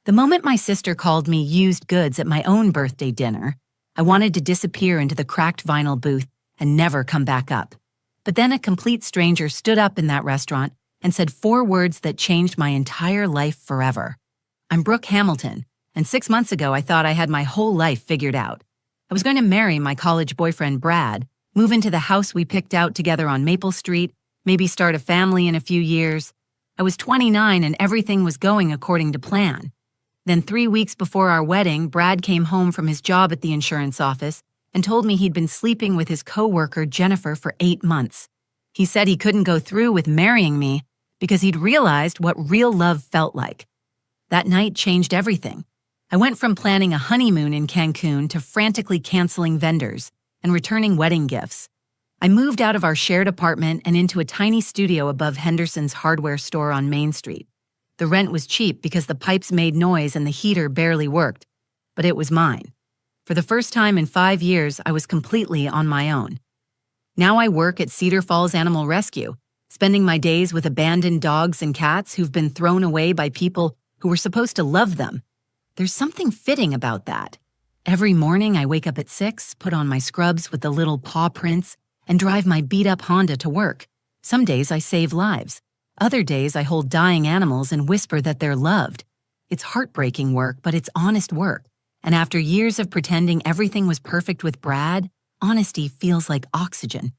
The moment my sister called me used goods at my own birthday dinner, I wanted to disappear into the cracked vinyl booth and never come back up. But then a complete stranger stood up in that restaurant and said 4 words that changed my entire life forever. I'm Brooke Hamilton, and 6 months ago I thought I had my whole life figured out. I was going to marry my college boyfriend Brad, move into the house we picked out together on Maple Street, maybe start a family in a few years. I was 29 and everything was going according to plan. Then 3 weeks before our wedding, Brad came home from his job at the insurance office and told me he'd been sleeping with his coworker Jennifer for 8 months. He said he couldn't go through with marrying me because he'd realized what real love felt like. That night changed everything. I went from planning a honeymoon in Cancun to frantically canceling vendors and returning wedding gifts. I moved out of our shared apartment and into a tiny studio above Henderson's hardware store on Main Street. The rent was cheap because the pipes made noise and the heater barely worked, but it was mine. For the first time in 5 years, I was completely on my own. Now I work at Cedar Falls Animal Rescue, spending my days with abandoned dogs and cats who've been thrown away by people who were supposed to love them. There's something fitting about that. Every morning I wake up at 6, put on my scrubs with the little paw prints, and drive my beat-up Honda to work. Some days I save lives. Other days I hold dying animals and whisper that they're loved. It's heartbreaking work, but it's honest work. And after years of pretending everything was perfect with Brad, honesty feels like oxygen.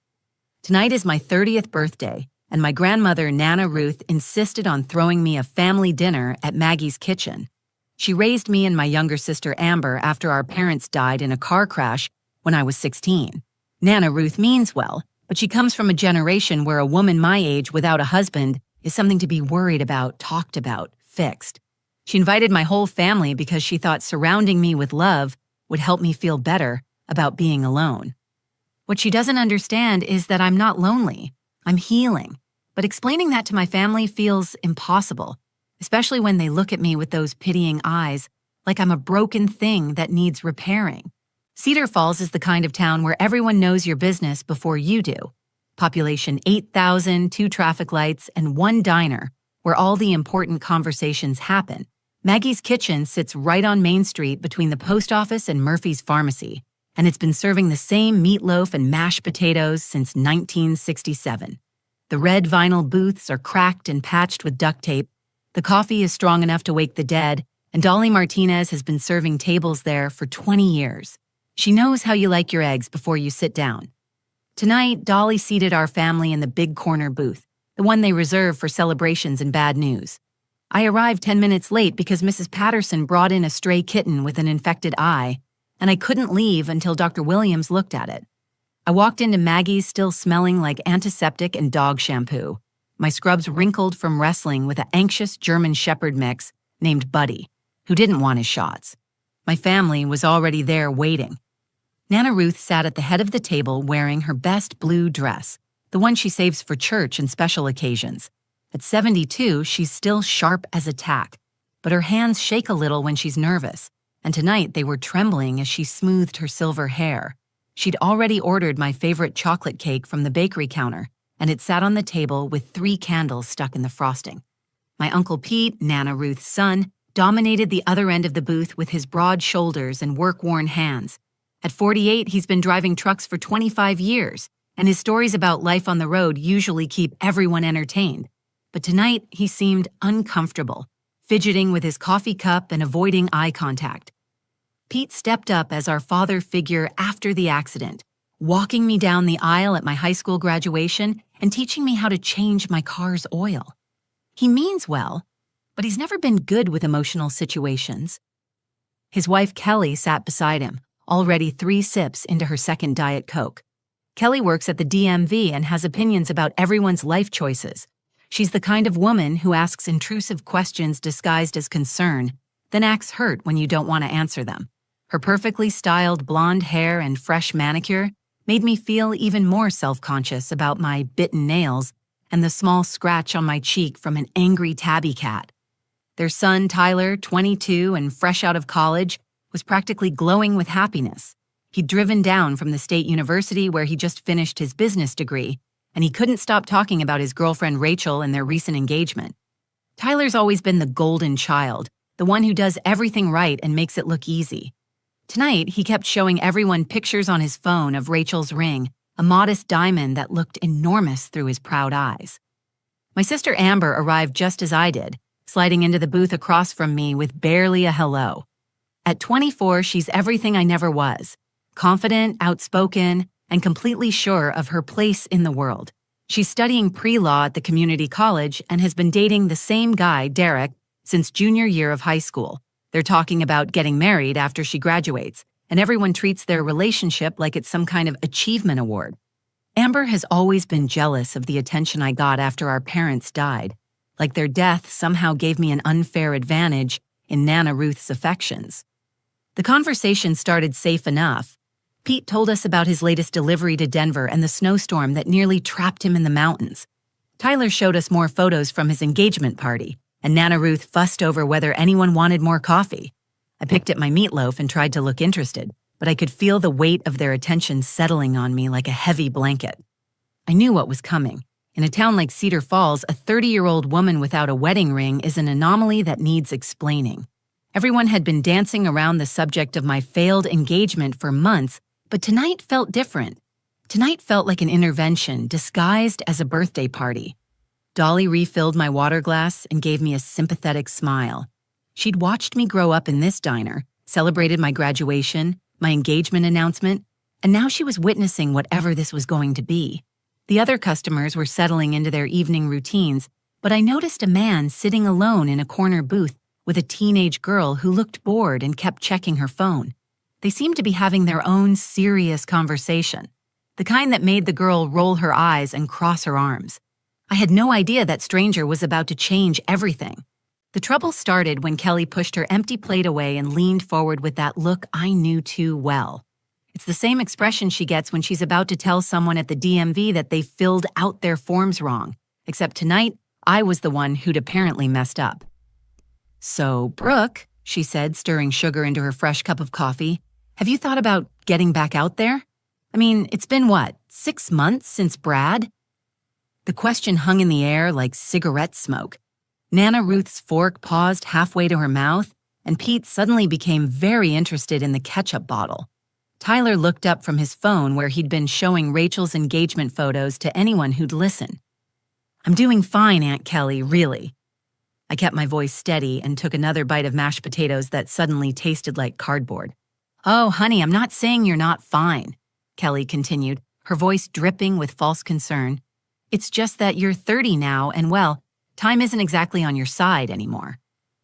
Tonight is my 30th birthday, and my grandmother, Nana Ruth, insisted on throwing me a family dinner at Maggie's Kitchen. She raised me and my younger sister Amber after our parents died in a car crash when I was 16. Nana Ruth means well, but she comes from a generation where a woman my age without a husband is something to be worried about, talked about, fixed. She invited my whole family because she thought surrounding me with love would help me feel better about being alone. What she doesn't understand is that I'm not lonely. I'm healing. But explaining that to my family feels impossible, especially when they look at me with those pitying eyes, like I'm a broken thing that needs repairing. Cedar Falls is the kind of town where everyone knows your business before you do. Population 8,000, 2 traffic lights, and 1 diner, where all the important conversations happen. Maggie's Kitchen sits right on Main Street between the post office and Murphy's Pharmacy, and it's been serving the same meatloaf and mashed potatoes since 1967. The red vinyl booths are cracked and patched with duct tape. The coffee is strong enough to wake the dead, and Dolly Martinez has been serving tables there for 20 years. She knows how you like your eggs before you sit down. Tonight, Dolly seated our family in the big corner booth, the one they reserve for celebrations and bad news. I arrived 10 minutes late because Mrs. Patterson brought in a stray kitten with an infected eye, and I couldn't leave until Dr. Williams looked at it. I walked into Maggie's still smelling like antiseptic and dog shampoo, my scrubs wrinkled from wrestling with an anxious German Shepherd mix named Buddy, who didn't want his shots. My family was already there waiting. Nana Ruth sat at the head of the table wearing her best blue dress, the one she saves for church and special occasions. At 72, she's still sharp as a tack, but her hands shake a little when she's nervous, and tonight they were trembling as she smoothed her silver hair. She'd already ordered my favorite chocolate cake from the bakery counter, and it sat on the table with 3 candles stuck in the frosting. My Uncle Pete, Nana Ruth's son, dominated the other end of the booth with his broad shoulders and work-worn hands. At 48, he's been driving trucks for 25 years, and his stories about life on the road usually keep everyone entertained. But tonight, he seemed uncomfortable, fidgeting with his coffee cup and avoiding eye contact. Pete stepped up as our father figure after the accident, walking me down the aisle at my high school graduation and teaching me how to change my car's oil. He means well, but he's never been good with emotional situations. His wife Kelly sat beside him, already 3 sips into her second Diet Coke. Kelly works at the DMV and has opinions about everyone's life choices. She's the kind of woman who asks intrusive questions disguised as concern, then acts hurt when you don't want to answer them. Her perfectly styled blonde hair and fresh manicure made me feel even more self-conscious about my bitten nails and the small scratch on my cheek from an angry tabby cat. Their son, Tyler, 22 and fresh out of college, was practically glowing with happiness. He'd driven down from the state university where he just finished his business degree, and he couldn't stop talking about his girlfriend Rachel and their recent engagement. Tyler's always been the golden child, the one who does everything right and makes it look easy. Tonight, he kept showing everyone pictures on his phone of Rachel's ring, a modest diamond that looked enormous through his proud eyes. My sister Amber arrived just as I did, sliding into the booth across from me with barely a hello. At 24, she's everything I never was, confident, outspoken, and completely sure of her place in the world. She's studying pre-law at the community college and has been dating the same guy, Derek, since junior year of high school. They're talking about getting married after she graduates, and everyone treats their relationship like it's some kind of achievement award. Amber has always been jealous of the attention I got after our parents died, like their death somehow gave me an unfair advantage in Nana Ruth's affections. The conversation started safe enough. Pete told us about his latest delivery to Denver and the snowstorm that nearly trapped him in the mountains. Tyler showed us more photos from his engagement party, and Nana Ruth fussed over whether anyone wanted more coffee. I picked at my meatloaf and tried to look interested, but I could feel the weight of their attention settling on me like a heavy blanket. I knew what was coming. In a town like Cedar Falls, a 30-year-old woman without a wedding ring is an anomaly that needs explaining. Everyone had been dancing around the subject of my failed engagement for months, but tonight felt different. Tonight felt like an intervention disguised as a birthday party. Dolly refilled my water glass and gave me a sympathetic smile. She'd watched me grow up in this diner, celebrated my graduation, my engagement announcement, and now she was witnessing whatever this was going to be. The other customers were settling into their evening routines, but I noticed a man sitting alone in a corner booth with a teenage girl who looked bored and kept checking her phone. They seemed to be having their own serious conversation, the kind that made the girl roll her eyes and cross her arms. I had no idea that stranger was about to change everything. The trouble started when Kelly pushed her empty plate away and leaned forward with that look I knew too well. It's the same expression she gets when she's about to tell someone at the DMV that they filled out their forms wrong, except tonight, I was the one who'd apparently messed up. "So, Brooke," she said, stirring sugar into her fresh cup of coffee, "have you thought about getting back out there? I mean, it's been, 6 months since Brad?" The question hung in the air like cigarette smoke. Nana Ruth's fork paused halfway to her mouth, and Pete suddenly became very interested in the ketchup bottle. Tyler looked up from his phone where he'd been showing Rachel's engagement photos to anyone who'd listen. "I'm doing fine, Aunt Kelly, really." I kept my voice steady and took another bite of mashed potatoes that suddenly tasted like cardboard. "Oh, honey, I'm not saying you're not fine," Kelly continued, her voice dripping with false concern. "It's just that you're 30 now and, well, time isn't exactly on your side anymore.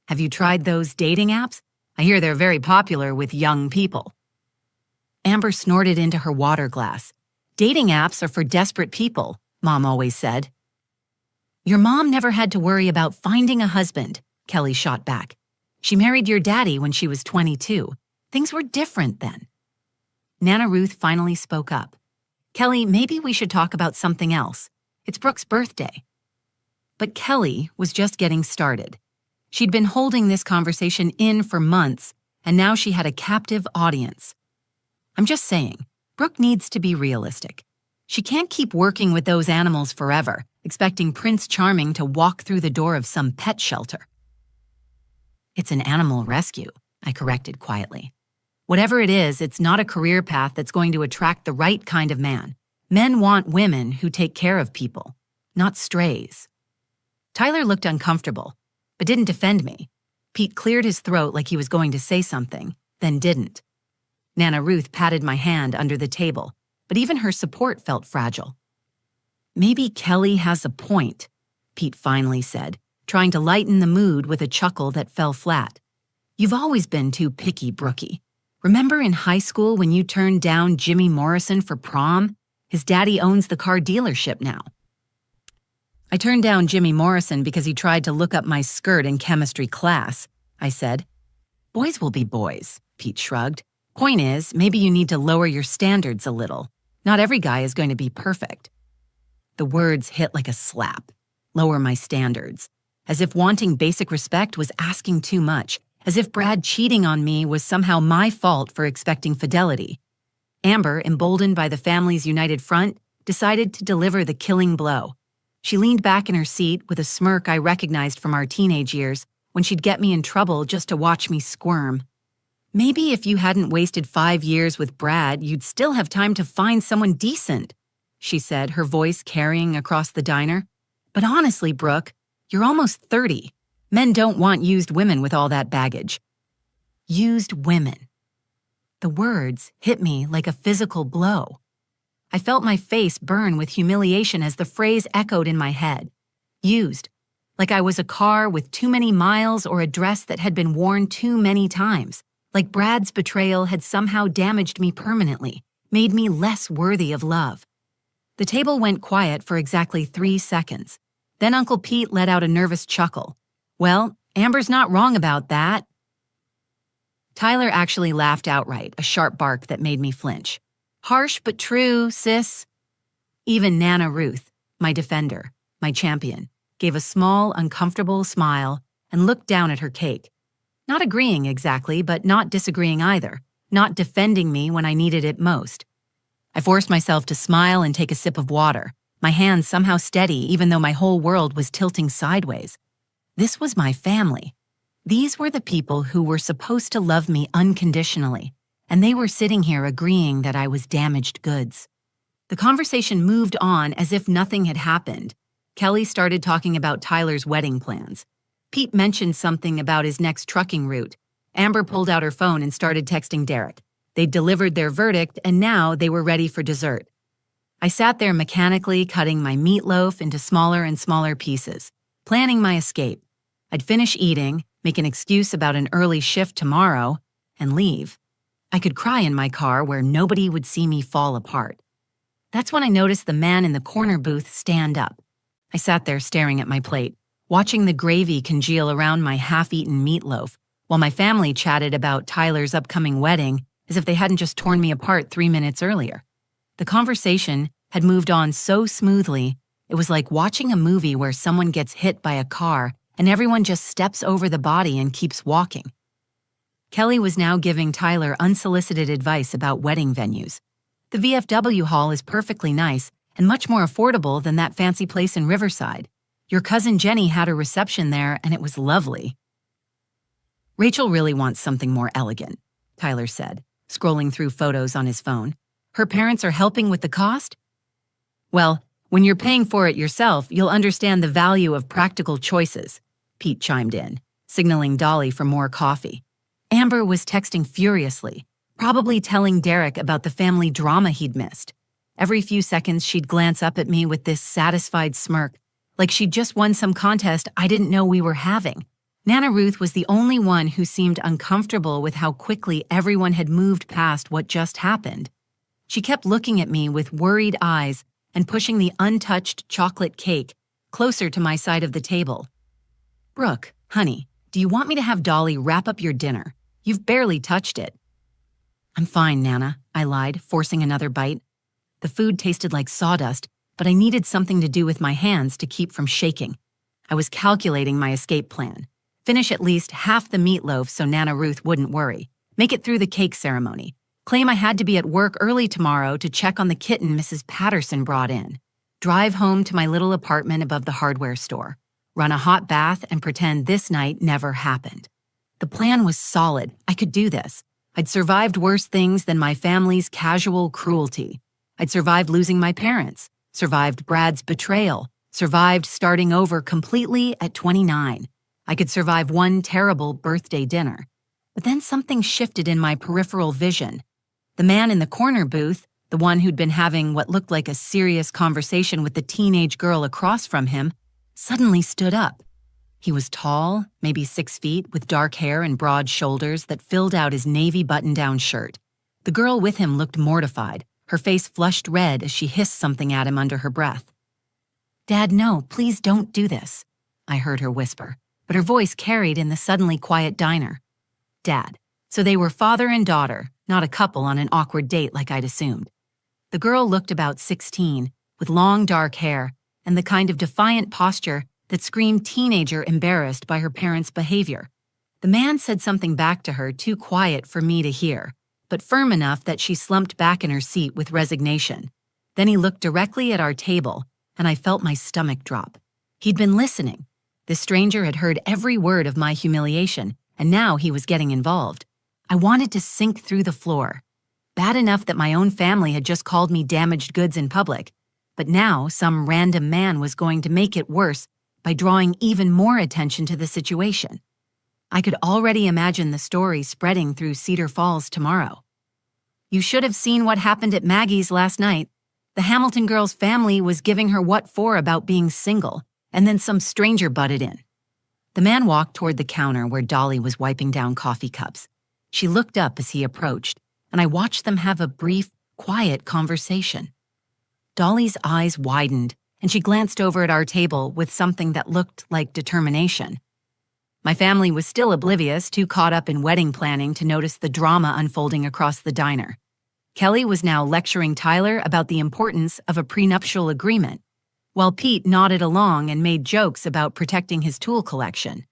Have you tried those dating apps? I hear they're very popular with young people." Amber snorted into her water glass. "Dating apps are for desperate people," Mom always said. "Your mom never had to worry about finding a husband," Kelly shot back. "She married your daddy when she was 22. Things were different then." Nana Ruth finally spoke up. "Kelly, maybe we should talk about something else. It's Brooke's birthday." But Kelly was just getting started. She'd been holding this conversation in for months, and now she had a captive audience. "I'm just saying, Brooke needs to be realistic. She can't keep working with those animals forever, expecting Prince Charming to walk through the door of some pet shelter." "It's an animal rescue," I corrected quietly. "Whatever it is, it's not a career path that's going to attract the right kind of man. Men want women who take care of people, not strays." Tyler looked uncomfortable, but didn't defend me. Pete cleared his throat like he was going to say something, then didn't. Nana Ruth patted my hand under the table, but even her support felt fragile. "Maybe Kelly has a point," Pete finally said, trying to lighten the mood with a chuckle that fell flat. "You've always been too picky, Brookie. Remember in high school when you turned down Jimmy Morrison for prom? His daddy owns the car dealership now." "I turned down Jimmy Morrison because he tried to look up my skirt in chemistry class," I said. "Boys will be boys," Pete shrugged. "Point is, maybe you need to lower your standards a little. Not every guy is going to be perfect." The words hit like a slap. Lower my standards. As if wanting basic respect was asking too much. As if Brad cheating on me was somehow my fault for expecting fidelity. Amber, emboldened by the family's united front, decided to deliver the killing blow. She leaned back in her seat with a smirk I recognized from our teenage years when she'd get me in trouble just to watch me squirm. Maybe if you hadn't wasted 5 years with Brad, you'd still have time to find someone decent, she said, her voice carrying across the diner. But honestly, Brooke, you're almost 30. Men don't want used women with all that baggage. Used women. The words hit me like a physical blow. I felt my face burn with humiliation as the phrase echoed in my head. Used. Like I was a car with too many miles or a dress that had been worn too many times. Like Brad's betrayal had somehow damaged me permanently, made me less worthy of love. The table went quiet for exactly 3 seconds. Then Uncle Pete let out a nervous chuckle. Well, Amber's not wrong about that. Tyler actually laughed outright, a sharp bark that made me flinch. Harsh but true, sis. Even Nana Ruth, my defender, my champion, gave a small, uncomfortable smile and looked down at her cake. Not agreeing exactly, but not disagreeing either, not defending me when I needed it most. I forced myself to smile and take a sip of water, my hands somehow steady even though my whole world was tilting sideways. This was my family. These were the people who were supposed to love me unconditionally, and they were sitting here agreeing that I was damaged goods. The conversation moved on as if nothing had happened. Kelly started talking about Tyler's wedding plans. Pete mentioned something about his next trucking route. Amber pulled out her phone and started texting Derek. They'd delivered their verdict, and now they were ready for dessert. I sat there mechanically cutting my meatloaf into smaller and smaller pieces, planning my escape. I'd finish eating, make an excuse about an early shift tomorrow, and leave. I could cry in my car where nobody would see me fall apart. That's when I noticed the man in the corner booth stand up. I sat there staring at my plate, watching the gravy congeal around my half-eaten meatloaf, while my family chatted about Tyler's upcoming wedding as if they hadn't just torn me apart 3 minutes earlier. The conversation had moved on so smoothly, it was like watching a movie where someone gets hit by a car and everyone just steps over the body and keeps walking. Kelly was now giving Tyler unsolicited advice about wedding venues. The VFW hall is perfectly nice and much more affordable than that fancy place in Riverside. Your cousin Jenny had a reception there and it was lovely. Rachel really wants something more elegant, Tyler said, scrolling through photos on his phone. Her parents are helping with the cost? Well, when you're paying for it yourself, you'll understand the value of practical choices, Pete chimed in, signaling Dolly for more coffee. Amber was texting furiously, probably telling Derek about the family drama he'd missed. Every few seconds, she'd glance up at me with this satisfied smirk, like she'd just won some contest I didn't know we were having. Nana Ruth was the only one who seemed uncomfortable with how quickly everyone had moved past what just happened. She kept looking at me with worried eyes and pushing the untouched chocolate cake closer to my side of the table. Brooke, honey, do you want me to have Dolly wrap up your dinner? You've barely touched it. I'm fine, Nana, I lied, forcing another bite. The food tasted like sawdust, but I needed something to do with my hands to keep from shaking. I was calculating my escape plan. Finish at least half the meatloaf so Nana Ruth wouldn't worry. Make it through the cake ceremony. Claim I had to be at work early tomorrow to check on the kitten Mrs. Patterson brought in. Drive home to my little apartment above the hardware store. Run a hot bath and pretend this night never happened. The plan was solid. I could do this. I'd survived worse things than my family's casual cruelty. I'd survived losing my parents, survived Brad's betrayal, survived starting over completely at 29. I could survive one terrible birthday dinner. But then something shifted in my peripheral vision. The man in the corner booth, the one who'd been having what looked like a serious conversation with the teenage girl across from him, suddenly stood up. He was tall, maybe 6 feet, with dark hair and broad shoulders that filled out his navy button-down shirt. The girl with him looked mortified, her face flushed red as she hissed something at him under her breath. Dad, no, please don't do this, I heard her whisper, but her voice carried in the suddenly quiet diner. Dad. So they were father and daughter, not a couple on an awkward date like I'd assumed. The girl looked about 16, with long dark hair and the kind of defiant posture that screamed teenager embarrassed by her parents' behavior. The man said something back to her too quiet for me to hear, but firm enough that she slumped back in her seat with resignation. Then he looked directly at our table, and I felt my stomach drop. He'd been listening. This stranger had heard every word of my humiliation, and now he was getting involved. I wanted to sink through the floor. Bad enough that my own family had just called me damaged goods in public, but now some random man was going to make it worse by drawing even more attention to the situation. I could already imagine the story spreading through Cedar Falls tomorrow. You should have seen what happened at Maggie's last night. The Hamilton girl's family was giving her what for about being single, and then some stranger butted in. The man walked toward the counter where Dolly was wiping down coffee cups. She looked up as he approached, and I watched them have a brief, quiet conversation. Dolly's eyes widened, and she glanced over at our table with something that looked like determination. My family was still oblivious, too caught up in wedding planning to notice the drama unfolding across the diner. Kelly was now lecturing Tyler about the importance of a prenuptial agreement, while Pete nodded along and made jokes about protecting his tool collection.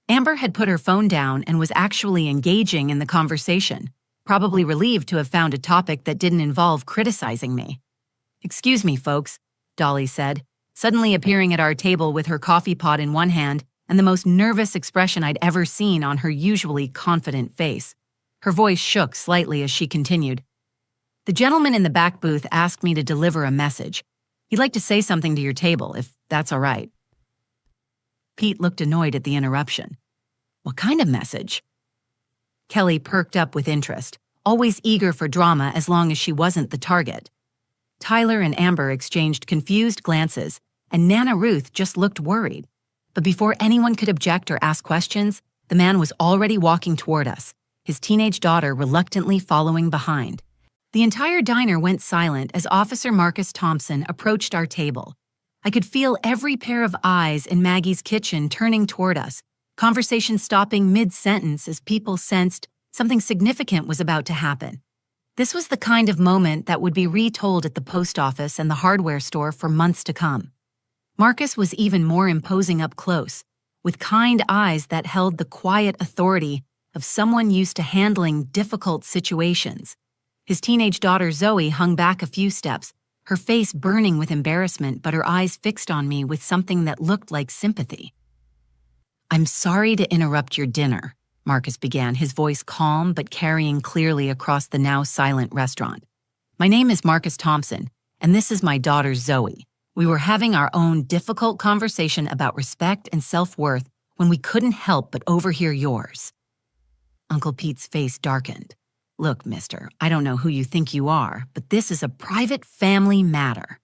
Amber had put her phone down and was actually engaging in the conversation, probably relieved to have found a topic that didn't involve criticizing me. "Excuse me, folks," Dolly said, suddenly appearing at our table with her coffee pot in one hand and the most nervous expression I'd ever seen on her usually confident face. Her voice shook slightly as she continued. "The gentleman in the back booth asked me to deliver a message. He'd like to say something to your table, if that's all right." Pete looked annoyed at the interruption. "What kind of message?" Kelly perked up with interest, always eager for drama as long as she wasn't the target. Tyler and Amber exchanged confused glances, and Nana Ruth just looked worried. But before anyone could object or ask questions, the man was already walking toward us, his teenage daughter reluctantly following behind. The entire diner went silent as Officer Marcus Thompson approached our table. I could feel every pair of eyes in Maggie's kitchen turning toward us, conversation stopping mid-sentence as people sensed something significant was about to happen. This was the kind of moment that would be retold at the post office and the hardware store for months to come. Marcus was even more imposing up close, with kind eyes that held the quiet authority of someone used to handling difficult situations. His teenage daughter Zoe hung back a few steps, her face burning with embarrassment, but her eyes fixed on me with something that looked like sympathy. "I'm sorry to interrupt your dinner," Marcus began, his voice calm but carrying clearly across the now silent restaurant. "My name is Marcus Thompson, and this is my daughter Zoe. We were having our own difficult conversation about respect and self-worth when we couldn't help but overhear yours." Uncle Pete's face darkened. "Look, mister, I don't know who you think you are, but this is a private family matter.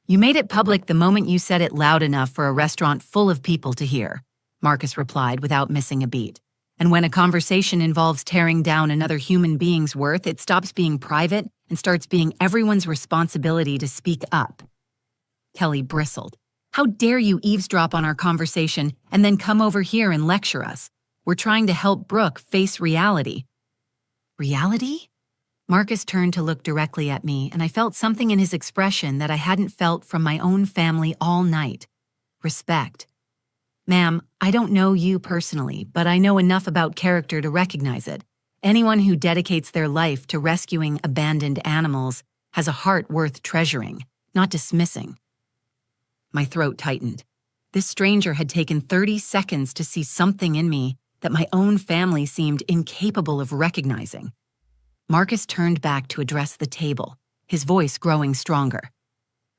You made it public the moment you said it loud enough for a restaurant full of people to hear," Marcus replied without missing a beat. "And when a conversation involves tearing down another human being's worth, it stops being private and starts being everyone's responsibility to speak up." Kelly bristled. "How dare you eavesdrop on our conversation and then come over here and lecture us? We're trying to help Brooke face reality." "Reality?" Marcus turned to look directly at me, and I felt something in his expression that I hadn't felt from my own family all night. Respect. "Ma'am, I don't know you personally, but I know enough about character to recognize it. Anyone who dedicates their life to rescuing abandoned animals has a heart worth treasuring, not dismissing." My throat tightened. This stranger had taken 30 seconds to see something in me that my own family seemed incapable of recognizing. Marcus turned back to address the table, his voice growing stronger.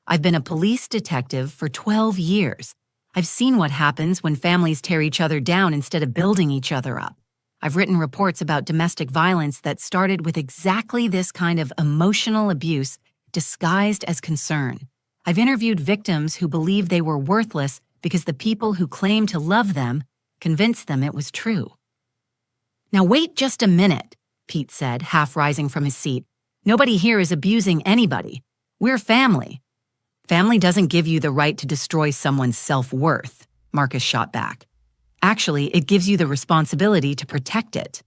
"I've been a police detective for 12 years. I've seen what happens when families tear each other down instead of building each other up. I've written reports about domestic violence that started with exactly this kind of emotional abuse disguised as concern. I've interviewed victims who believed they were worthless because the people who claimed to love them convinced them it was true." "Now wait just a minute," Pete said, half rising from his seat. "Nobody here is abusing anybody. We're family." "Family doesn't give you the right to destroy someone's self-worth," Marcus shot back. "Actually, it gives you the responsibility to protect it."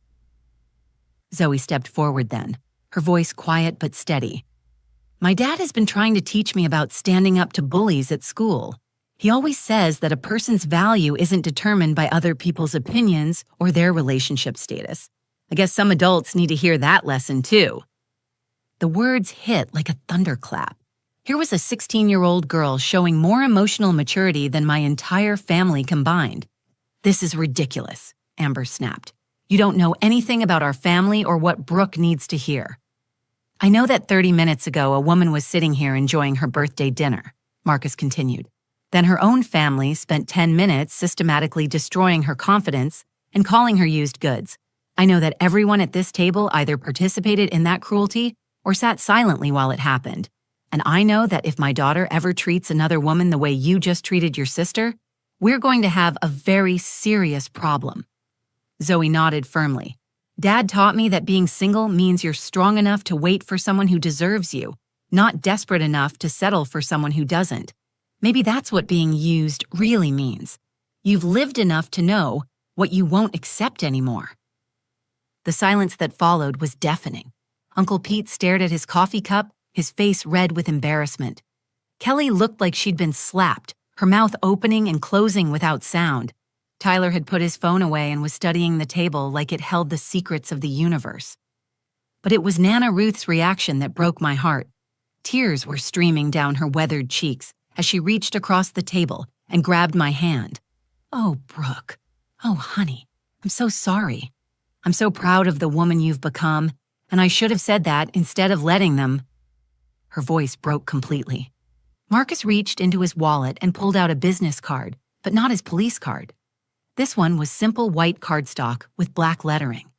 Zoe stepped forward then, her voice quiet but steady. "My dad has been trying to teach me about standing up to bullies at school. He always says that a person's value isn't determined by other people's opinions or their relationship status. I guess some adults need to hear that lesson too." The words hit like a thunderclap. Here was a 16-year-old girl showing more emotional maturity than my entire family combined. "This is ridiculous," Amber snapped. "You don't know anything about our family or what Brooke needs to hear." "I know that 30 minutes ago a woman was sitting here enjoying her birthday dinner," Marcus continued. "Then her own family spent 10 minutes systematically destroying her confidence and calling her used goods. I know that everyone at this table either participated in that cruelty or sat silently while it happened. And I know that if my daughter ever treats another woman the way you just treated your sister, we're going to have a very serious problem." Zoe nodded firmly. "Dad taught me that being single means you're strong enough to wait for someone who deserves you, not desperate enough to settle for someone who doesn't. Maybe that's what being used really means. You've lived enough to know what you won't accept anymore." The silence that followed was deafening. Uncle Pete stared at his coffee cup, his face red with embarrassment. Kelly looked like she'd been slapped, her mouth opening and closing without sound. Tyler had put his phone away and was studying the table like it held the secrets of the universe. But it was Nana Ruth's reaction that broke my heart. Tears were streaming down her weathered cheeks as she reached across the table and grabbed my hand. "Oh, Brooke. Oh, honey. I'm so sorry. I'm so proud of the woman you've become, and I should have said that instead of letting them." Her voice broke completely. Marcus reached into his wallet and pulled out a business card, but not his police card. This one was simple white cardstock with black lettering.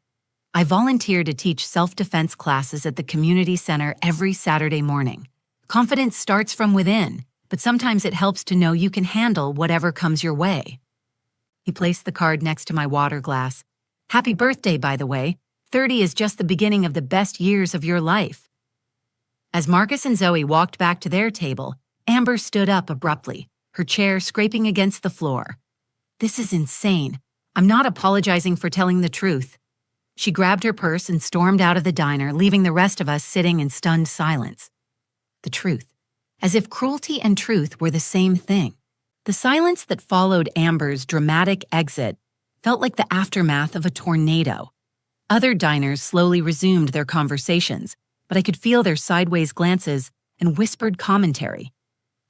"I volunteer to teach self-defense classes at the community center every Saturday morning. Confidence starts from within, but sometimes it helps to know you can handle whatever comes your way." He placed the card next to my water glass. "Happy birthday, by the way. 30 is just the beginning of the best years of your life." As Marcus and Zoe walked back to their table, Amber stood up abruptly, her chair scraping against the floor. "This is insane. I'm not apologizing for telling the truth." She grabbed her purse and stormed out of the diner, leaving the rest of us sitting in stunned silence. The truth. As if cruelty and truth were the same thing. The silence that followed Amber's dramatic exit felt like the aftermath of a tornado. Other diners slowly resumed their conversations, but I could feel their sideways glances and whispered commentary.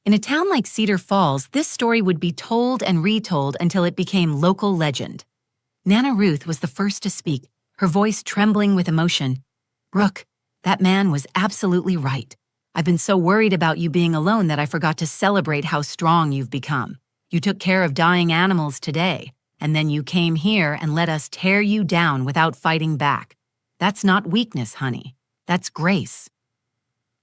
In a town like Cedar Falls, this story would be told and retold until it became local legend. Nana Ruth was the first to speak, her voice trembling with emotion. "Brooke, that man was absolutely right. I've been so worried about you being alone that I forgot to celebrate how strong you've become. You took care of dying animals today, and then you came here and let us tear you down without fighting back. That's not weakness, honey. That's grace."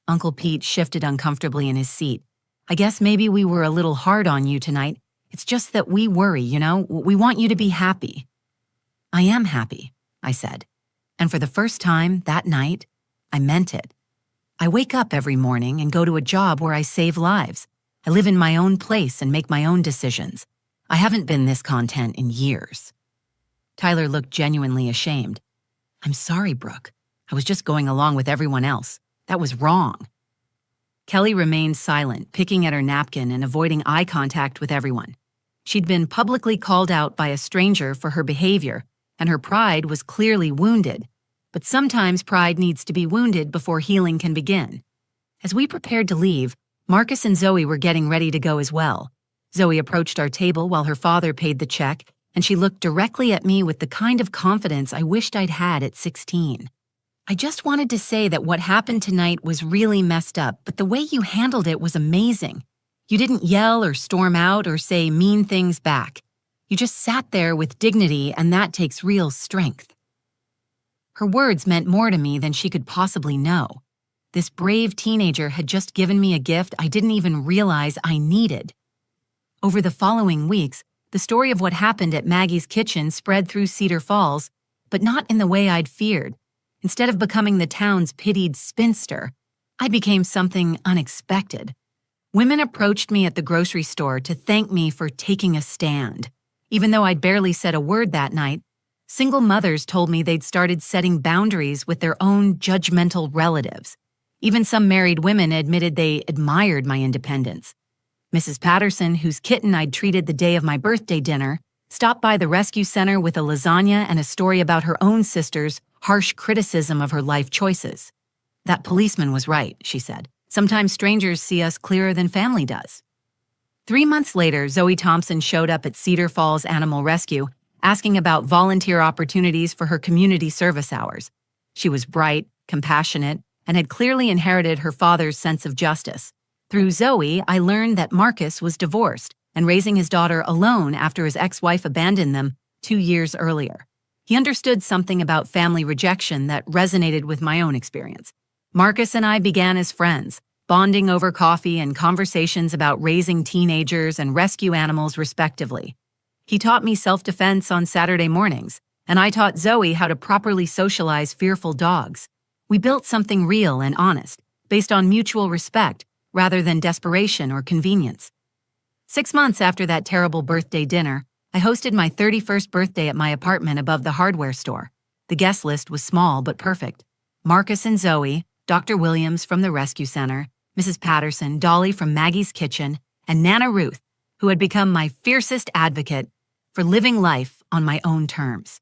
Uncle Pete shifted uncomfortably in his seat. "I guess maybe we were a little hard on you tonight. It's just that we worry, you know? We want you to be happy." "I am happy," I said. And for the first time that night, I meant it. I wake up every morning and go to a job where I save lives. I live in my own place and make my own decisions. I haven't been this content in years. Tyler looked genuinely ashamed. "I'm sorry, Brooke. I was just going along with everyone else. That was wrong." Kelly remained silent, picking at her napkin and avoiding eye contact with everyone. She'd been publicly called out by a stranger for her behavior, and her pride was clearly wounded. But sometimes pride needs to be wounded before healing can begin. As we prepared to leave, Marcus and Zoe were getting ready to go as well. Zoe approached our table while her father paid the check, and she looked directly at me with the kind of confidence I wished I'd had at 16. "I just wanted to say that what happened tonight was really messed up, but the way you handled it was amazing. You didn't yell or storm out or say mean things back. You just sat there with dignity, and that takes real strength." Her words meant more to me than she could possibly know. This brave teenager had just given me a gift I didn't even realize I needed. Over the following weeks, the story of what happened at Maggie's kitchen spread through Cedar Falls, but not in the way I'd feared. Instead of becoming the town's pitied spinster, I became something unexpected. Women approached me at the grocery store to thank me for taking a stand. Even though I'd barely said a word that night, single mothers told me they'd started setting boundaries with their own judgmental relatives. Even some married women admitted they admired my independence. Mrs. Patterson, whose kitten I'd treated the day of my birthday dinner, stopped by the rescue center with a lasagna and a story about her own sister's harsh criticism of her life choices. "That policeman was right," she said. Sometimes strangers see us clearer than family does. 3 months later, Zoe Thompson showed up at Cedar Falls Animal Rescue, asking about volunteer opportunities for her community service hours. She was bright, compassionate, and had clearly inherited her father's sense of justice. Through Zoe, I learned that Marcus was divorced and raising his daughter alone after his ex-wife abandoned them 2 years earlier. He understood something about family rejection that resonated with my own experience. Marcus and I began as friends, bonding over coffee and conversations about raising teenagers and rescue animals respectively. He taught me self-defense on Saturday mornings, and I taught Zoe how to properly socialize fearful dogs. We built something real and honest, based on mutual respect rather than desperation or convenience. 6 months after that terrible birthday dinner, I hosted my 31st birthday at my apartment above the hardware store. The guest list was small but perfect. Marcus and Zoe, Dr. Williams from the rescue center, Mrs. Patterson, Dolly from Maggie's Kitchen, and Nana Ruth, who had become my fiercest advocate for living life on my own terms.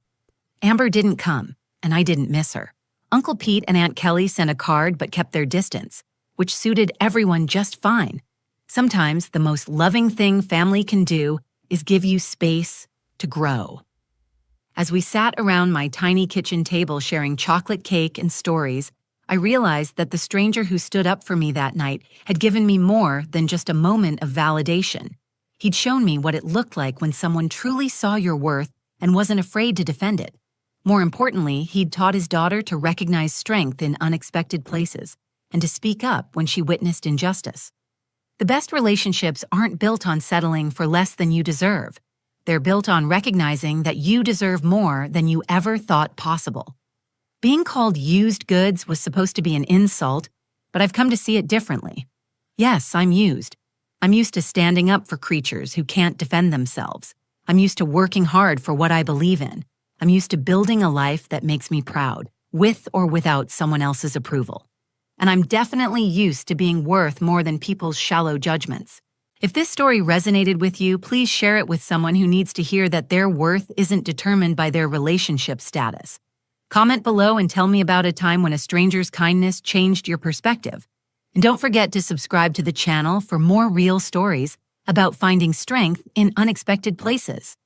Amber didn't come, and I didn't miss her. Uncle Pete and Aunt Kelly sent a card but kept their distance, which suited everyone just fine. Sometimes the most loving thing family can do is give you space to grow. As we sat around my tiny kitchen table sharing chocolate cake and stories, I realized that the stranger who stood up for me that night had given me more than just a moment of validation. He'd shown me what it looked like when someone truly saw your worth and wasn't afraid to defend it. More importantly, he'd taught his daughter to recognize strength in unexpected places and to speak up when she witnessed injustice. The best relationships aren't built on settling for less than you deserve. They're built on recognizing that you deserve more than you ever thought possible. Being called used goods was supposed to be an insult, but I've come to see it differently. Yes, I'm used. I'm used to standing up for creatures who can't defend themselves. I'm used to working hard for what I believe in. I'm used to building a life that makes me proud, with or without someone else's approval. And I'm definitely used to being worth more than people's shallow judgments. If this story resonated with you, please share it with someone who needs to hear that their worth isn't determined by their relationship status. Comment below and tell me about a time when a stranger's kindness changed your perspective. And don't forget to subscribe to the channel for more real stories about finding strength in unexpected places.